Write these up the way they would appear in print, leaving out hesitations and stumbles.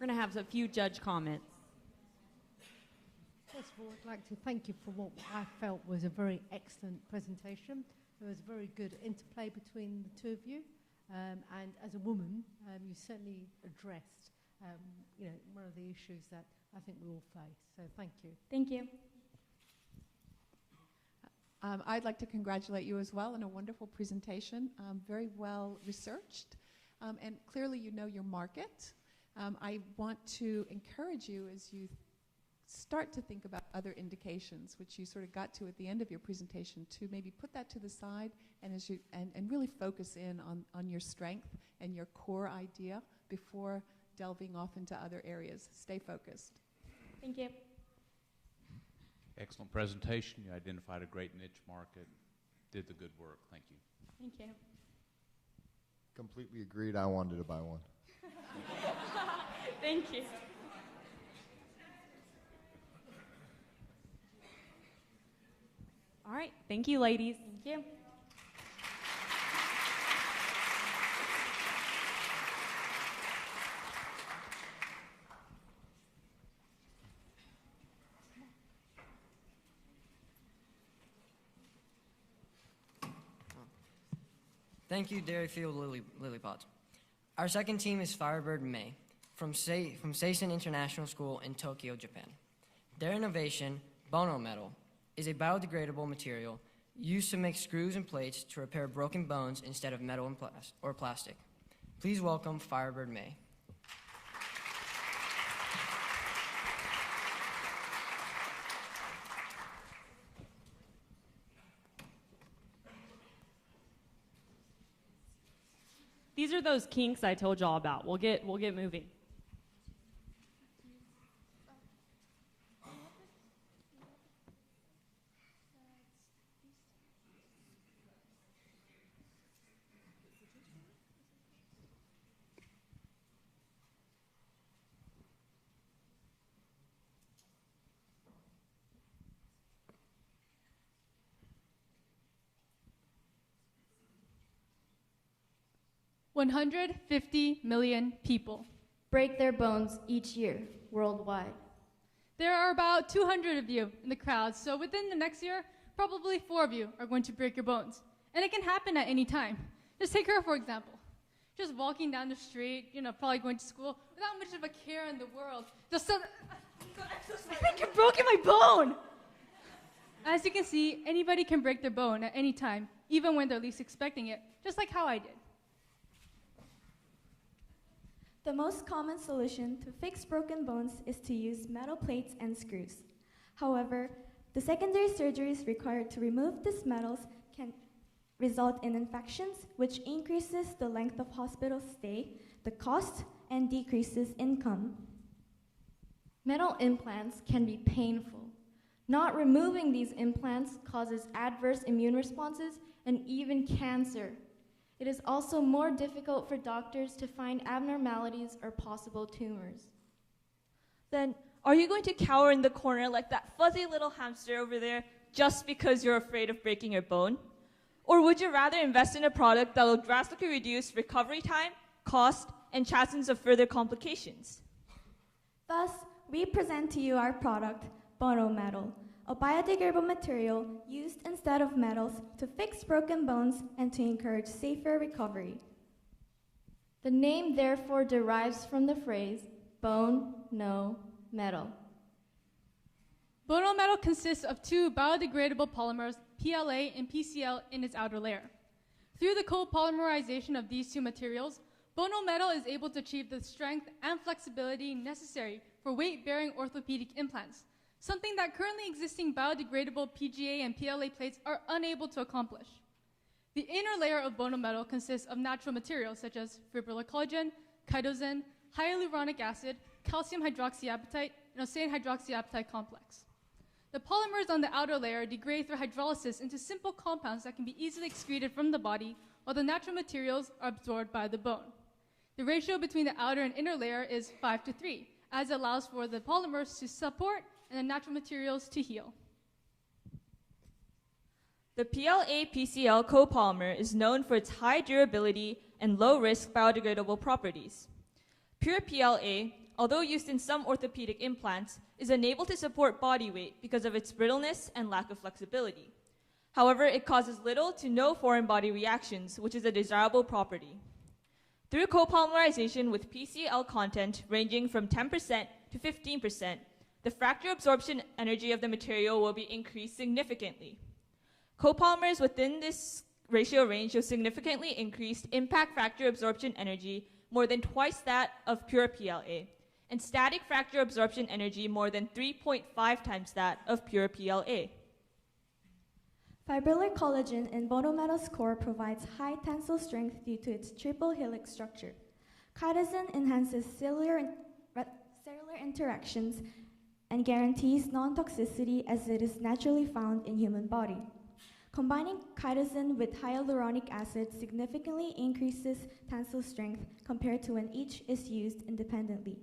going to have a few judge comments. First of all, I'd like to thank you for what I felt was a very excellent presentation. There was very good interplay between the two of you. And as a woman, you certainly addressed one of the issues that I think we all face. So thank you. Thank you. I'd like to congratulate you as well on a wonderful presentation, very well researched, and clearly you know your market. I want to encourage you as you start to think about other indications, which you sort of got to at the end of your presentation, to maybe put that to the side and really focus in on your strength and your core idea before delving off into other areas. Stay focused. Thank you. Excellent presentation. You identified a great niche market, did the good work. Thank you. Thank you. Completely agreed. I wanted to buy one. Thank you. All right. Thank you, ladies. Thank you. Thank you, Dairyfield Lilypods. Our second team is Firebird May from Seisen International School in Tokyo, Japan. Their innovation, Bonometal, is a biodegradable material used to make screws and plates to repair broken bones instead of metal and or plastic. Please welcome Firebird May. These are those kinks I told y'all about. We'll get moving. $150 million people break their bones each year worldwide. There are about 200 of you in the crowd, so within the next year, probably 4 of you are going to break your bones. And it can happen at any time. Just take her, for example. Just walking down the street, probably going to school, without much of a care in the world. Just I think you've broken my bone! As you can see, anybody can break their bone at any time, even when they're least expecting it, just like how I did. The most common solution to fix broken bones is to use metal plates and screws. However, the secondary surgeries required to remove these metals can result in infections, which increases the length of hospital stay, the cost, and decreases income. Metal implants can be painful. Not removing these implants causes adverse immune responses and even cancer. It is also more difficult for doctors to find abnormalities or possible tumors. Then, are you going to cower in the corner like that fuzzy little hamster over there just because you're afraid of breaking your bone? Or would you rather invest in a product that will drastically reduce recovery time, cost, and chances of further complications? Thus, we present to you our product, Bonometal, a biodegradable material used instead of metals to fix broken bones and to encourage safer recovery. The name therefore derives from the phrase, bone, no, metal. Bonometal consists of 2 biodegradable polymers, PLA and PCl, in its outer layer. Through the copolymerization of these 2 materials, Bonometal is able to achieve the strength and flexibility necessary for weight-bearing orthopedic implants, something that currently existing biodegradable PGA and PLA plates are unable to accomplish. The inner layer of Bonometal consists of natural materials such as fibrillar collagen, chitosan, hyaluronic acid, calcium hydroxyapatite, and octane hydroxyapatite complex. The polymers on the outer layer degrade through hydrolysis into simple compounds that can be easily excreted from the body, while the natural materials are absorbed by the bone. The ratio between the outer and inner layer is 5:3, as it allows for the polymers to support and the natural materials to heal. The PLA-PCl copolymer is known for its high durability and low-risk biodegradable properties. Pure PLA, although used in some orthopedic implants, is unable to support body weight because of its brittleness and lack of flexibility. However, it causes little to no foreign body reactions, which is a desirable property. Through copolymerization with PCl content ranging from 10% to 15%, the fracture absorption energy of the material will be increased significantly. Copolymers within this ratio range show significantly increased impact fracture absorption energy, more than twice that of pure PLA, and static fracture absorption energy more than 3.5 times that of pure PLA. Fibrillar collagen in Bonometal's core provides high tensile strength due to its triple helix structure. Chitosan enhances cellular interactions and guarantees non-toxicity as it is naturally found in human body. Combining chitosan with hyaluronic acid significantly increases tensile strength compared to when each is used independently.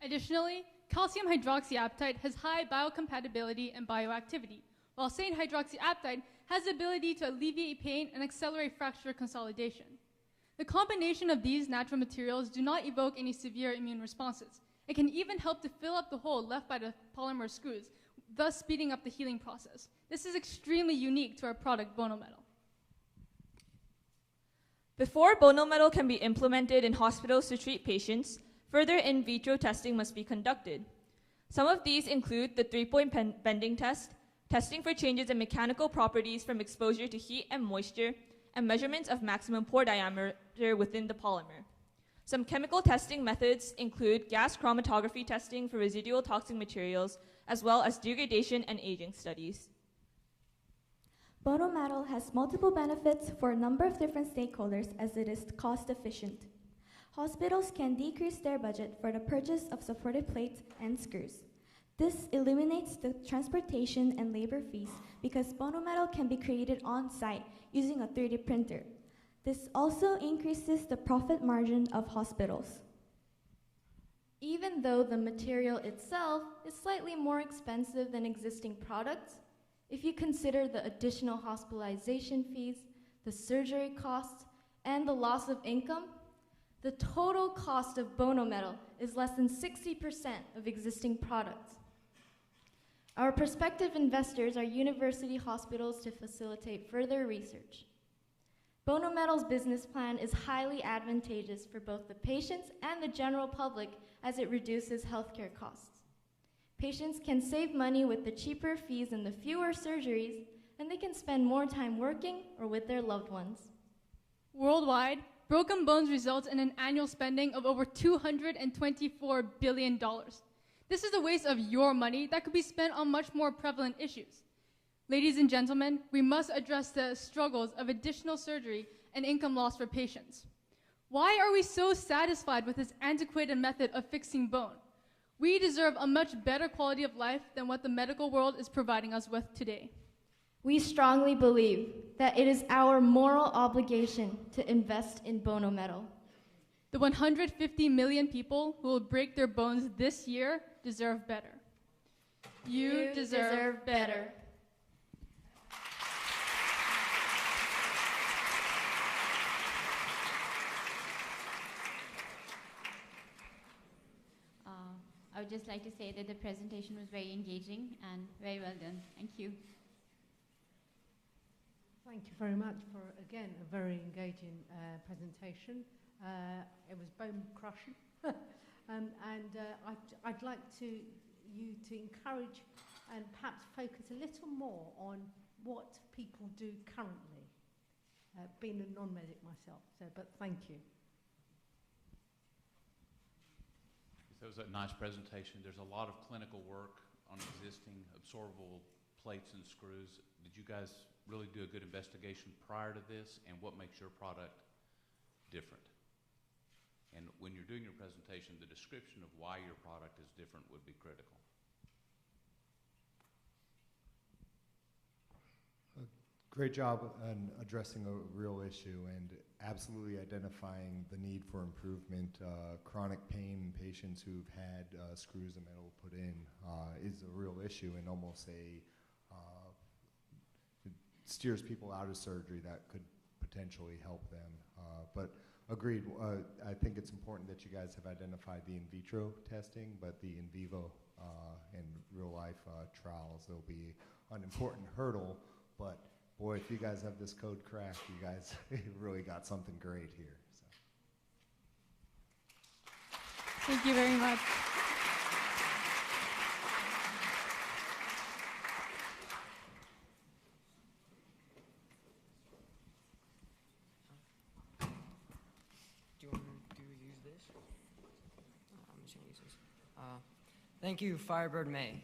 Additionally, calcium hydroxyapatite has high biocompatibility and bioactivity, while SAIN hydroxyapatite has the ability to alleviate pain and accelerate fracture consolidation. The combination of these natural materials do not evoke any severe immune responses. It can even help to fill up the hole left by the polymer screws, thus speeding up the healing process. This is extremely unique to our product, Bonometal. Before Bonometal can be implemented in hospitals to treat patients, further in vitro testing must be conducted. Some of these include the 3-point bending test, testing for changes in mechanical properties from exposure to heat and moisture, and measurements of maximum pore diameter within the polymer. Some chemical testing methods include gas chromatography testing for residual toxic materials, as well as degradation and aging studies. Bonometal has multiple benefits for a number of different stakeholders as it is cost efficient. Hospitals can decrease their budget for the purchase of supportive plates and screws. This eliminates the transportation and labor fees because Bonometal can be created on-site using a 3D printer. This also increases the profit margin of hospitals. Even though the material itself is slightly more expensive than existing products, if you consider the additional hospitalization fees, the surgery costs, and the loss of income, the total cost of Bonometal is less than 60% of existing products. Our prospective investors are university hospitals to facilitate further research. Bonometal's business plan is highly advantageous for both the patients and the general public as it reduces healthcare costs. Patients can save money with the cheaper fees and the fewer surgeries, and they can spend more time working or with their loved ones. Worldwide, broken bones results in an annual spending of over $224 billion. This is a waste of your money that could be spent on much more prevalent issues. Ladies and gentlemen, we must address the struggles of additional surgery and income loss for patients. Why are we so satisfied with this antiquated method of fixing bone? We deserve a much better quality of life than what the medical world is providing us with today. We strongly believe that it is our moral obligation to invest in Bonometal. The 150 million people who will break their bones this year deserve better. You deserve better. I would just like to say that the presentation was very engaging and very well done. Thank you. Thank you very much for, again, a very engaging presentation. It was bone crushing. I'd like you to encourage and perhaps focus a little more on what people do currently, being a non-medic myself. But thank you. That was a nice presentation. There's a lot of clinical work on existing absorbable plates and screws. Did you guys really do a good investigation prior to this, and what makes your product different? And when you're doing your presentation, the description of why your product is different would be critical. Great job on addressing a real issue and absolutely identifying the need for improvement. Chronic pain in patients who've had screws and metal put in is a real issue, and almost it steers people out of surgery that could potentially help them. But Agreed. I think it's important that you guys have identified the in vitro testing, but the in vivo and real life trials, will be an important hurdle. But boy, if you guys have this code cracked, you guys really got something great here. So. Thank you very much. Do you want to use this? I'm just going to use this. Thank you, Firebird May.